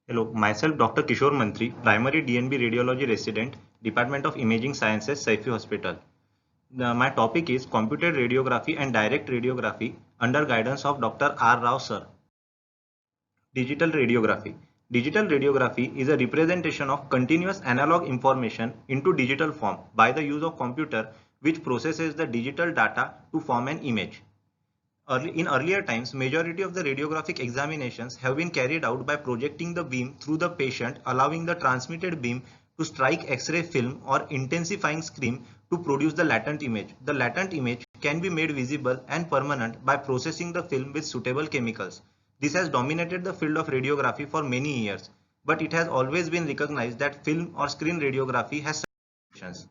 Hello, myself Dr. Kishore Mantri, Primary DNB Radiology Resident, Department of Imaging Sciences, Saifi Hospital. My topic is Computed Radiography and Direct Radiography under guidance of Dr. R. Rao Sir. Digital Radiography. Digital radiography is a representation of continuous analog information into digital form by the use of computer which processes the digital data to form an image. In earlier times, majority of the radiographic examinations have been carried out by projecting the beam through the patient, allowing the transmitted beam to strike X-ray film or intensifying screen to produce the latent image. The latent image can be made visible and permanent by processing the film with suitable chemicals. This has dominated the field of radiography for many years, but it has always been recognized that film or screen radiography has limitations.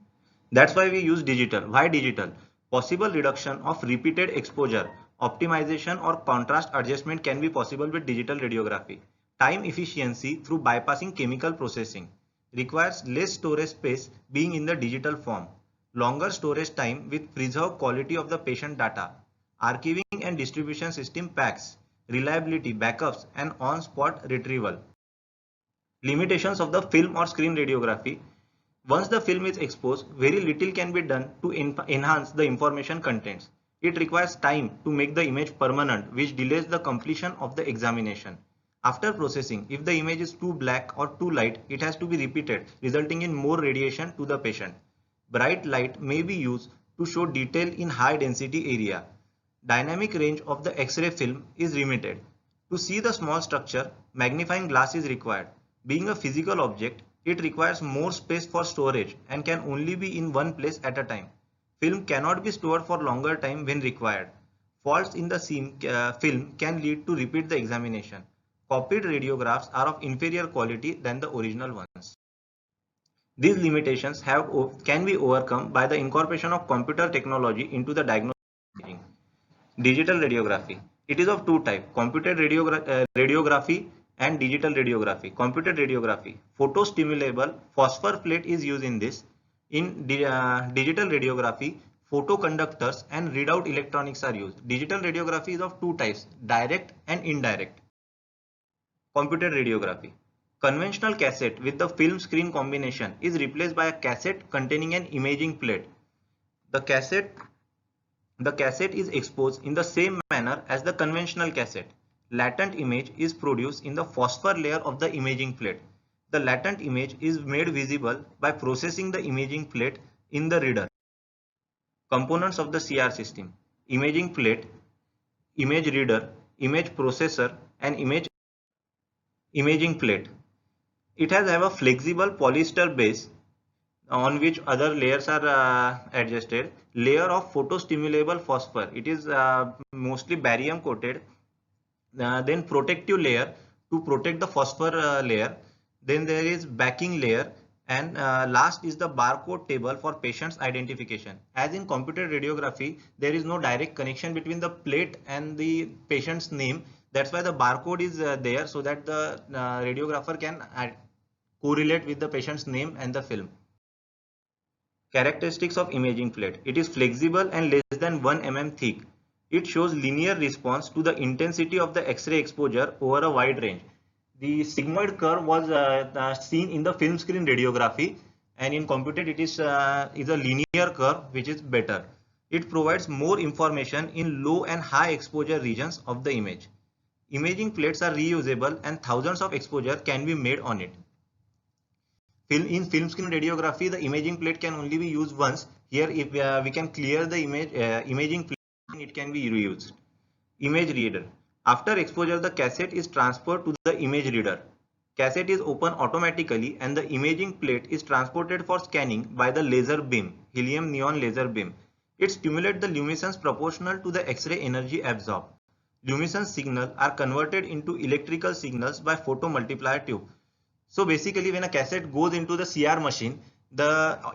That's why we use digital. Why digital? Possible reduction of repeated exposure, optimization or contrast adjustment can be possible with digital radiography. Time efficiency through bypassing chemical processing requires less storage space being in the digital form. Longer storage time with preserved quality of the patient data. Archiving and distribution system packs, reliability, backups and on-spot retrieval. Limitations of the film or screen radiography. Once the film is exposed, very little can be done to enhance the information contents. It requires time to make the image permanent, which delays the completion of the examination. After processing, if the image is too black or too light, it has to be repeated, resulting in more radiation to the patient. Bright light may be used to show detail in high density area. Dynamic range of the X-ray film is limited. To see the small structure, magnifying glass is required. Being a physical object, it requires more space for storage and can only be in one place at a time. Film cannot be stored for longer time when required. Faults in the film can lead to repeat the examination. Copied radiographs are of inferior quality than the original ones. These limitations can be overcome by the incorporation of computer technology into the diagnostic imaging. Digital radiography. It is of two types, computed radiography and digital radiography. Computed radiography, photostimulable phosphor plate is used in this. In digital radiography, photoconductors and readout electronics are used. Digital radiography is of two types, direct and indirect. Computed radiography. Conventional cassette with the film screen combination is replaced by a cassette containing an imaging plate. The cassette is exposed in the same manner as the conventional cassette. Latent image is produced in the phosphor layer of the imaging plate. The latent image is made visible by processing the imaging plate in the reader. Components of the CR system: imaging plate, image reader, image processor and imaging plate. It has a flexible polyester base on which other layers are adjusted. Layer of photostimulable phosphor. It is mostly barium coated. Then protective layer to protect the phosphor layer. Then there is backing layer, and last is the barcode table for patient's identification. As in computer radiography, there is no direct connection between the plate and the patient's name. That's why the barcode is there, so that the radiographer can correlate with the patient's name and the film. Characteristics of imaging plate. It is flexible and less than 1 mm thick. It shows linear response to the intensity of the X-ray exposure over a wide range. The sigmoid curve was seen in the film screen radiography, and in computed it is a linear curve, which is better. It provides more information in low and high exposure regions of the image. Imaging plates are reusable and thousands of exposure can be made on it. In film screen radiography, the imaging plate can only be used once. Here, if we can clear the imaging plate, it can be reused. Image reader. After exposure, the cassette is transferred to the image reader. Cassette is opened automatically and the imaging plate is transported for scanning by the laser beam, helium neon laser beam. It stimulates the luminescence proportional to the X-ray energy absorbed. Luminescence signals are converted into electrical signals by photomultiplier tube. So basically, when a cassette goes into the CR machine,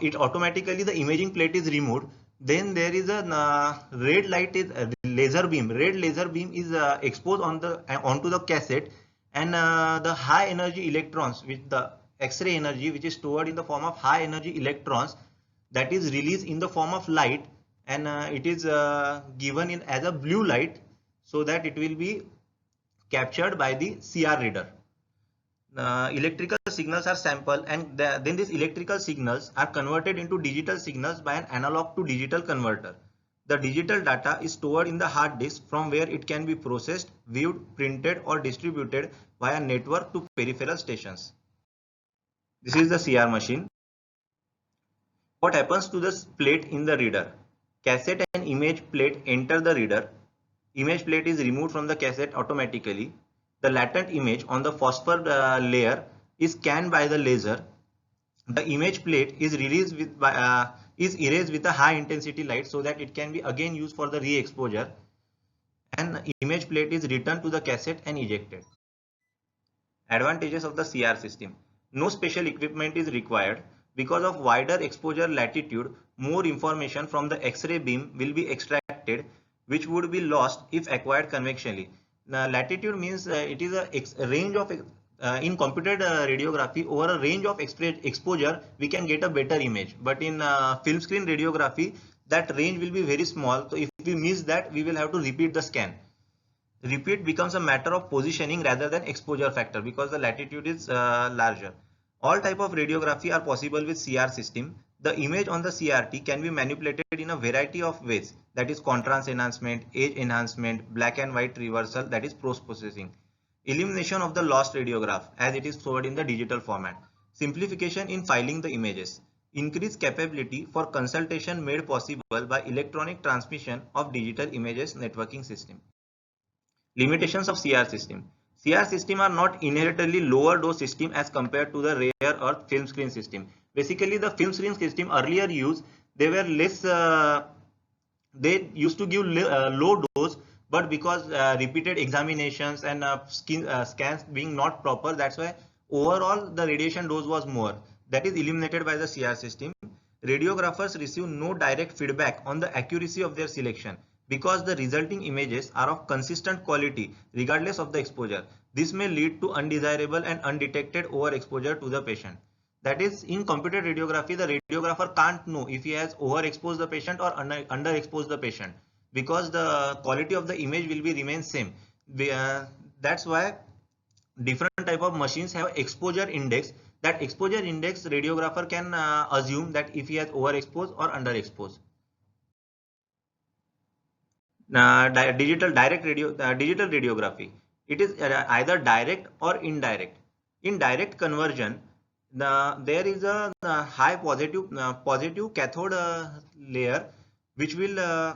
it automatically the imaging plate is removed. Then there is a red light is laser beam. Red laser beam is exposed onto the cassette, and the high energy electrons, with the X-ray energy, which is stored in the form of high energy electrons, that is released in the form of light, and it is given in as a blue light, so that it will be captured by the CR reader. Electrical signals are sampled, and then these electrical signals are converted into digital signals by an analog to digital converter. The digital data is stored in the hard disk, from where it can be processed, viewed, printed, or distributed via network to peripheral stations. This is the CR machine. What happens to this plate in the reader? Cassette and image plate enter the reader. Image plate is removed from the cassette automatically. The latent image on the phosphor layer is scanned by the laser. The image plate is erased with a high intensity light so that it can be again used for the re-exposure, and the image plate is returned to the cassette and ejected. Advantages of the CR system. No special equipment is required. Because of wider exposure latitude, more information from the X-ray beam will be extracted, which would be lost if acquired conventionally. Now, latitude means it is a range of in computed radiography, over a range of exposure we can get a better image, but in film screen radiography that range will be very small, so if we miss that, we will have to repeat the scan. Repeat becomes a matter of positioning rather than exposure factor, because the latitude is larger. All type of radiography are possible with CR system. The image on the CRT can be manipulated in a variety of ways, that is contrast enhancement, edge enhancement, black and white reversal, that is post processing. Elimination of the lost radiograph as it is stored in the digital format. Simplification in filing the images. Increased capability for consultation made possible by electronic transmission of digital images networking system. Limitations of CR system. CR system are not inherently lower dose system as compared to the rare earth film screen system. Basically, the film screen system earlier used, they were less, they used to give low dose, but because repeated examinations and scans being not proper, that's why overall the radiation dose was more. That is eliminated by the CR system. Radiographers receive no direct feedback on the accuracy of their selection, because the resulting images are of consistent quality regardless of the exposure. This may lead to undesirable and undetected overexposure to the patient. That is, in computed radiography, the radiographer can't know if he has overexposed the patient or underexposed the patient, because the quality of the image will be remain same. That's why different type of machines have exposure index. That exposure index radiographer can assume that if he has overexposed or underexposed. Digital radiography, it is either direct or indirect. In direct conversion, there is a high positive cathode layer which will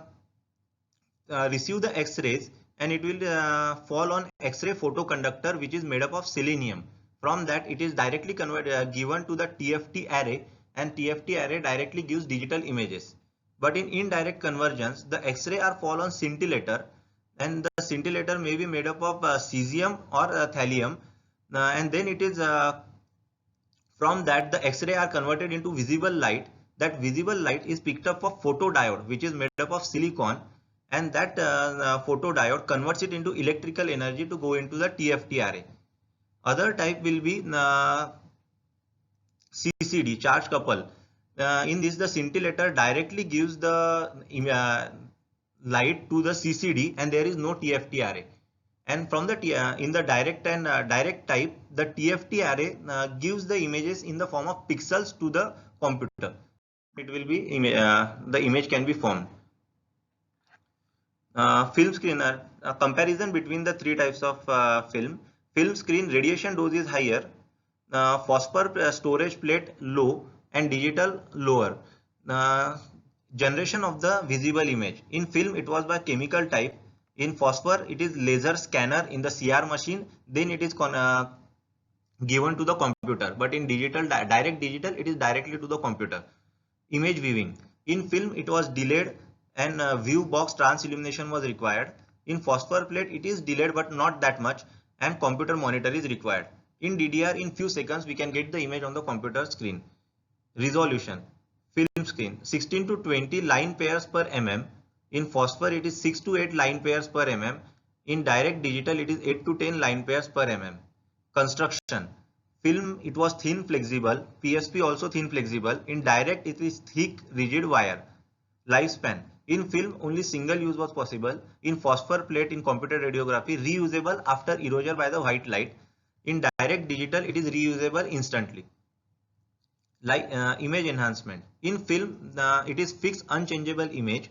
receive the X-rays, and it will fall on X-ray photoconductor which is made up of selenium. From that it is directly given to the TFT array, and TFT array directly gives digital images. But in indirect conversions, the X-ray are fall on scintillator, and the scintillator may be made up of cesium or thallium, and then it is from that the X-ray are converted into visible light. That visible light is picked up of photodiode which is made up of silicon, and that photodiode converts it into electrical energy to go into the TFT array. Other type will be CCD, charge couple. In this, the scintillator directly gives the light to the CCD, and there is no TFT array. And from the in the direct and direct type, the TFT array gives the images in the form of pixels to the computer. It will be the image can be formed. Film screen, comparison between the three types of film. Film screen radiation dose is higher, phosphor storage plate low, and digital lower. Generation of the visible image. In film it was by chemical type. In phosphor it is laser scanner in the CR machine, then it is given to the computer. But in digital, direct digital, it is directly to the computer. Image viewing. In film it was delayed, and view box trans illumination was required. In phosphor plate it is delayed but not that much, and computer monitor is required. In DDR, in few seconds we can get the image on the computer screen. Resolution. Film screen 16 to 20 line pairs per mm. In phosphor it is 6 to 8 line pairs per mm. In direct digital it is 8 to 10 line pairs per mm. Construction. Film it was thin flexible, PSP also thin flexible. In direct it is thick rigid wire. Lifespan. In film only single use was possible. In phosphor plate in computer radiography reusable after erasure by the white light. In direct digital, it is reusable instantly. Like image enhancement. In film, it is fixed unchangeable image.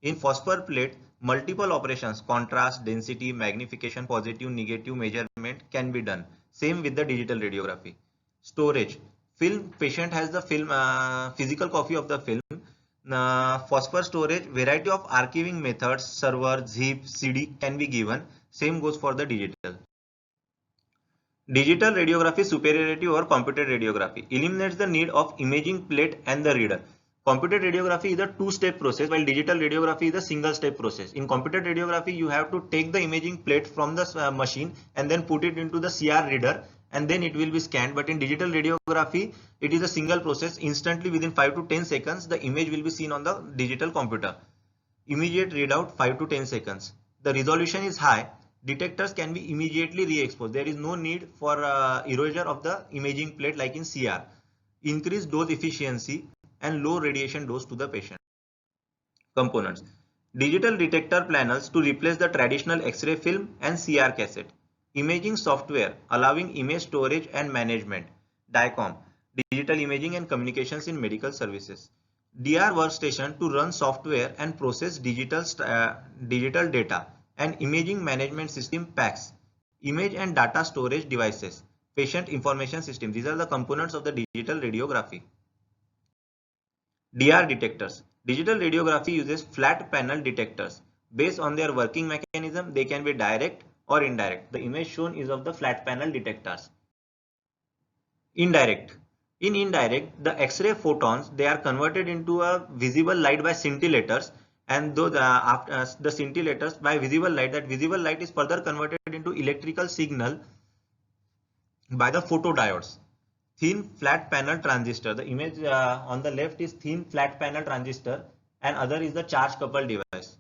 In phosphor plate, multiple operations, contrast, density, magnification, positive, negative measurement can be done. Same with the digital radiography. Storage. Film patient has the film physical copy of the film. Phosphor storage, variety of archiving methods, server, zip, CD can be given. Same goes for the digital. Digital radiography superiority over computed radiography eliminates the need of imaging plate and the reader. Computed radiography is a two-step process, while digital radiography is a single-step process. In computed radiography, you have to take the imaging plate from the machine and then put it into the CR reader, and then it will be scanned. But in digital radiography, it is a single process. Instantly, within 5 to 10 seconds, the image will be seen on the digital computer. Immediate readout 5 to 10 seconds. The resolution is high. Detectors can be immediately re-exposed. There is no need for erasure of the imaging plate like in CR. Increased dose efficiency and low radiation dose to the patient. Components. Digital detector panels to replace the traditional X-ray film and CR cassette. Imaging software allowing image storage and management. DICOM. Digital imaging and communications in medical services. DR workstation to run software and process digital data, and imaging management system PACS, image and data storage devices, patient information system. These are the components of the digital radiography. DR detectors. Digital radiography uses flat panel detectors. Based on their working mechanism, they can be direct or indirect. The image shown is of the flat panel detectors. Indirect. In indirect, the X-ray photons, they are converted into a visible light by scintillators, and though the scintillators by visible light, that visible light is further converted into electrical signal by the photodiodes. Thin flat panel transistor. The image on the left is thin flat panel transistor, and other is the charge coupled device.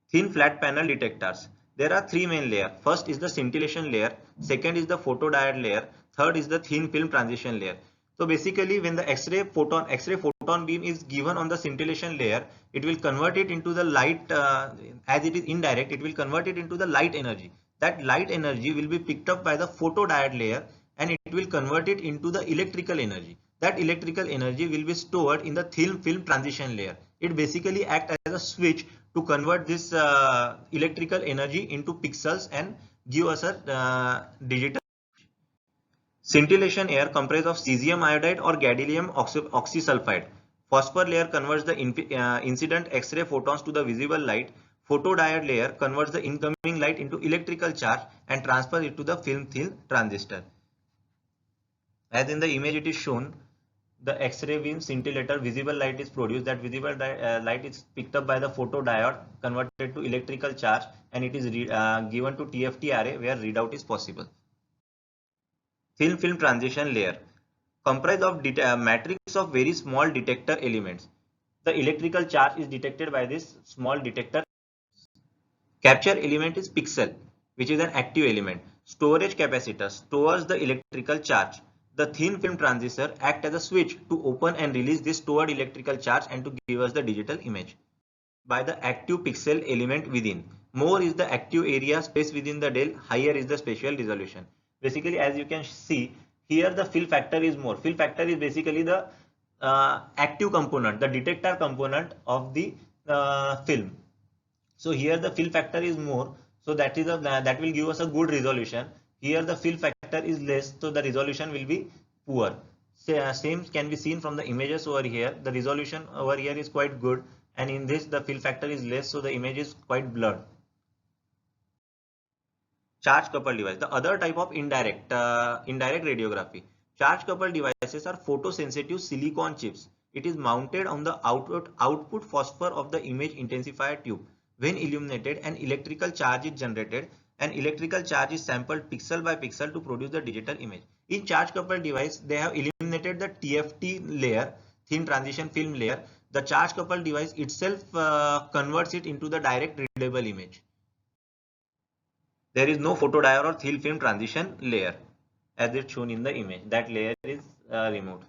Thin flat panel detectors. There are three main layers. First is the scintillation layer, second is the photodiode layer, third is the thin film transition layer. So basically, when the X-ray photon beam is given on the scintillation layer, it will convert it into the light, as it is indirect, it will convert it into the light energy. That light energy will be picked up by the photodiode layer, and it will convert it into the electrical energy. That electrical energy will be stored in the thin film transition layer. It basically acts as a switch to convert this electrical energy into pixels and give us a digital. Scintillation layer comprises of cesium iodide or gadolinium oxysulfide. Phosphor layer converts the incident X-ray photons to the visible light. Photodiode layer converts the incoming light into electrical charge and transfers it to the film thin transistor. As in the image it is shown, the X-ray beam scintillator visible light is produced. That visible light is picked up by the photodiode, converted to electrical charge, and it is given to TFT array where readout is possible. Thin film transition layer comprised of matrix of very small detector elements. The electrical charge is detected by this small detector. Capture element is pixel, which is an active element. Storage capacitor stores the electrical charge. The thin film transistor acts as a switch to open and release this stored electrical charge and to give us the digital image. By the active pixel element within. More is the active area space within the DEL, higher is the spatial resolution. Basically, as you can see, here the fill factor is more. Fill factor is basically the active component, the detector component of the film. So here the fill factor is more, so that will give us a good resolution. Here the fill factor is less, so the resolution will be poor. Same can be seen from the images over here. The resolution over here is quite good, and in this the fill factor is less, so the image is quite blurred. Charge coupled device. The other type of indirect radiography. Charge coupled devices are photosensitive silicon chips. It is mounted on the output phosphor of the image intensifier tube. When illuminated, an electrical charge is generated. An electrical charge is sampled pixel by pixel to produce the digital image. In charge coupled device, they have eliminated the TFT layer, thin transition film layer. The charge coupled device itself converts it into the direct readable image. There is no photodiode or thin film transition layer as it's shown in the image. That layer is removed.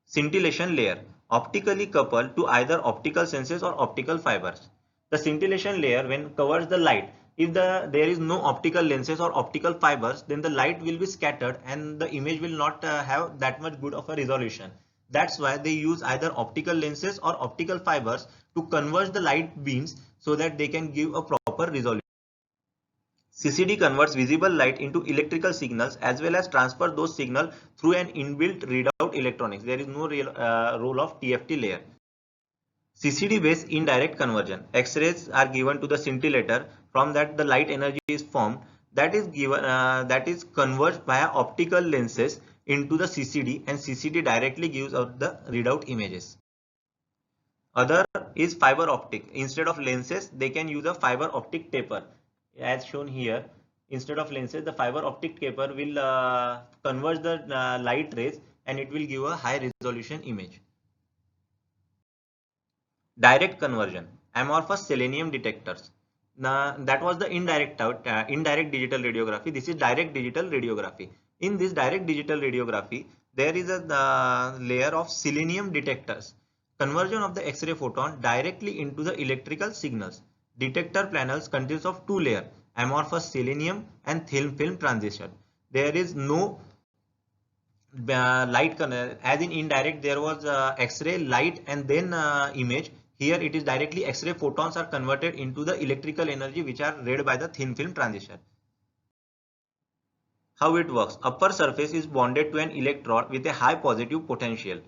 Scintillation layer, optically coupled to either optical senses or optical fibers. The scintillation layer, when covers the light, if there is no optical lenses or optical fibers, then the light will be scattered and the image will not have that much good of a resolution. That's why they use either optical lenses or optical fibers to converge the light beams so that they can give a proper resolution. CCD converts visible light into electrical signals as well as transfer those signals through an inbuilt readout electronics. There is no real role of TFT layer. CCD-based indirect conversion. X-rays are given to the scintillator. From that, the light energy is formed. That is converged via optical lenses into the CCD, and CCD directly gives out the readout images. Other is fiber optic. Instead of lenses, they can use a fiber optic taper, as shown here. Instead of lenses, the fiber optic taper will converge the light rays, and it will give a high resolution image. Direct conversion, amorphous selenium detectors. Now, that was the indirect digital radiography. This is direct digital radiography. In this direct digital radiography, there is a layer of selenium detectors. Conversion of the X-ray photon directly into the electrical signals. Detector panels consist of two layers, amorphous selenium and thin film transistor. There is no light, as in indirect there was X-ray, light, and then image. Here it is directly X-ray photons are converted into the electrical energy which are read by the thin film transistor. How it works? Upper surface is bonded to an electrode with a high positive potential.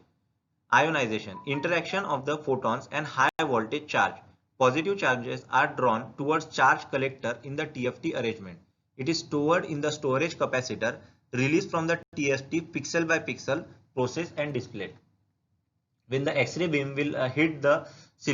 Ionization, interaction of the photons and high voltage charge. Positive charges are drawn towards charge collector in the TFT arrangement. It is stored in the storage capacitor, released from the TFT pixel by pixel, processed and displayed. When the X-ray beam will hit the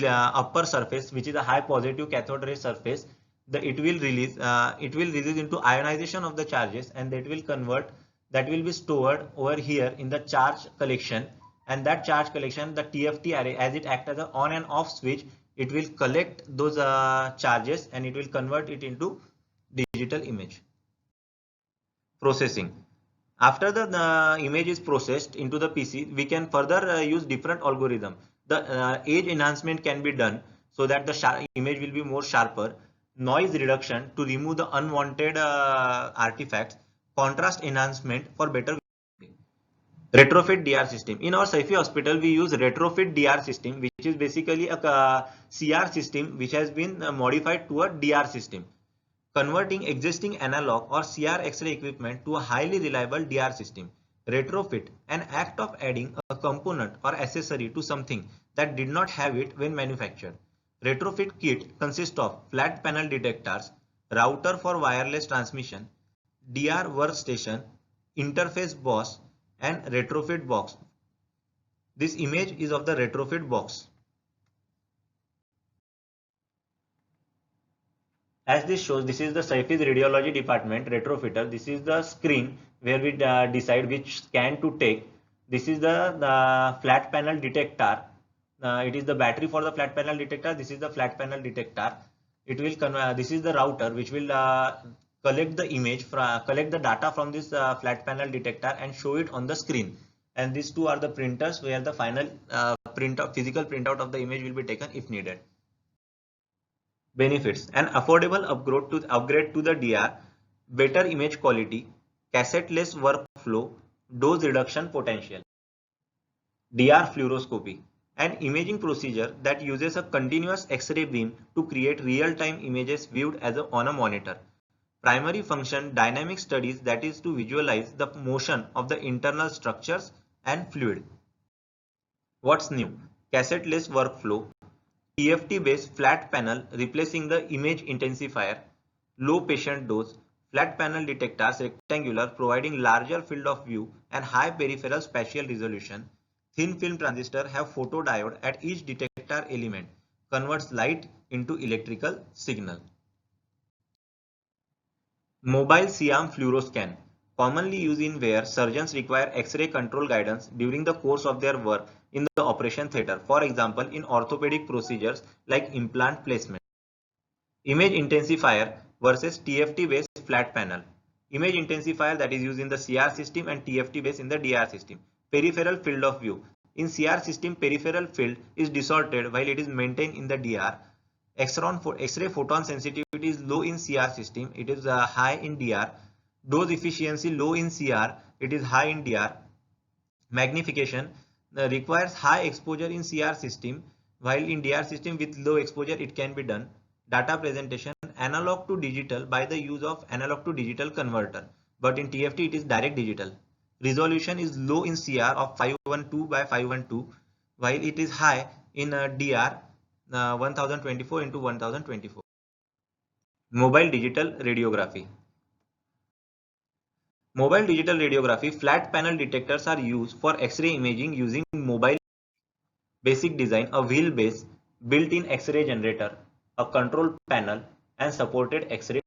upper surface, which is a high positive cathode ray surface, it will release into ionization of the charges, and that will be stored over here in the charge collection. And that charge collection, the TFT array, as it acts as an on and off switch, it will collect those charges and it will convert it into digital image. Processing. After the image is processed into the PC, we can further use different algorithm. The edge enhancement can be done so that the image will be more sharper. Noise reduction to remove the unwanted artifacts. Contrast enhancement for better. Retrofit DR system. In our Saifi hospital, we use retrofit DR system, which is basically a CR system which has been modified to a DR system, converting existing analog or CR X-ray equipment to a highly reliable DR system. Retrofit, an act of adding a component or accessory to something that did not have it when manufactured. Retrofit kit consists of flat panel detectors, router for wireless transmission, DR workstation, interface bus, and retrofit box. This image is of the retrofit box. As this shows, this is the Saifi's radiology department retrofitter. This is the screen where we decide which scan to take. This is the flat panel detector. It is the battery for the flat panel detector. This is the flat panel detector. It will this is the router which will collect the data from this flat panel detector and show it on the screen. And these two are the printers where the final physical printout of the image will be taken if needed. Benefits: an affordable upgrade to the DR, better image quality, cassette-less workflow, dose reduction potential. DR fluoroscopy, an imaging procedure that uses a continuous X-ray beam to create real-time images viewed on a monitor. Primary function: dynamic studies, that is to visualize the motion of the internal structures and fluid. What's new? Cassette-less workflow, TFT-based flat panel replacing the image intensifier, low patient dose, flat panel detectors rectangular providing larger field of view and high peripheral spatial resolution. Thin film transistor have photodiode at each detector element, converts light into electrical signal. Mobile SIAM fluoroscan, commonly used in where surgeons require X-ray control guidance during the course of their work in the operation theatre, for example in orthopedic procedures like implant placement. Image intensifier versus TFT based flat panel. Image intensifier that is used in the CR system and TFT based in the DR system. Peripheral field of view. In CR system, peripheral field is distorted while it is maintained in the DR. X-ray photon sensitivity is low in CR system. It is high in DR. Dose efficiency low in CR. It is high in DR. Magnification requires high exposure in CR system, while in DR system with low exposure it can be done. Data presentation analog to digital by the use of analog to digital converter, but in TFT it is direct digital. Resolution is low in CR of 512 by 512, while it is high in DR 1024 into 1024. Mobile digital radiography. Mobile digital radiography flat panel detectors are used for X-ray imaging using mobile. Basic design: a wheelbase, built-in X-ray generator, a control panel, and supported X-ray.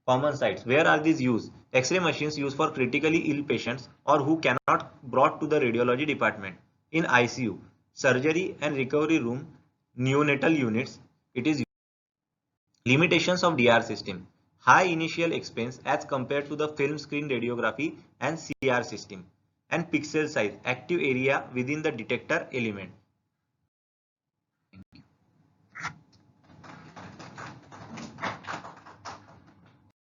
Common sites. Where are these used? X-ray machines used for critically ill patients or who cannot brought to the radiology department. In ICU, surgery and recovery room, neonatal units. It is limitations of DR system. High initial expense as compared to the film screen radiography and CR system. And pixel size, active area within the detector element.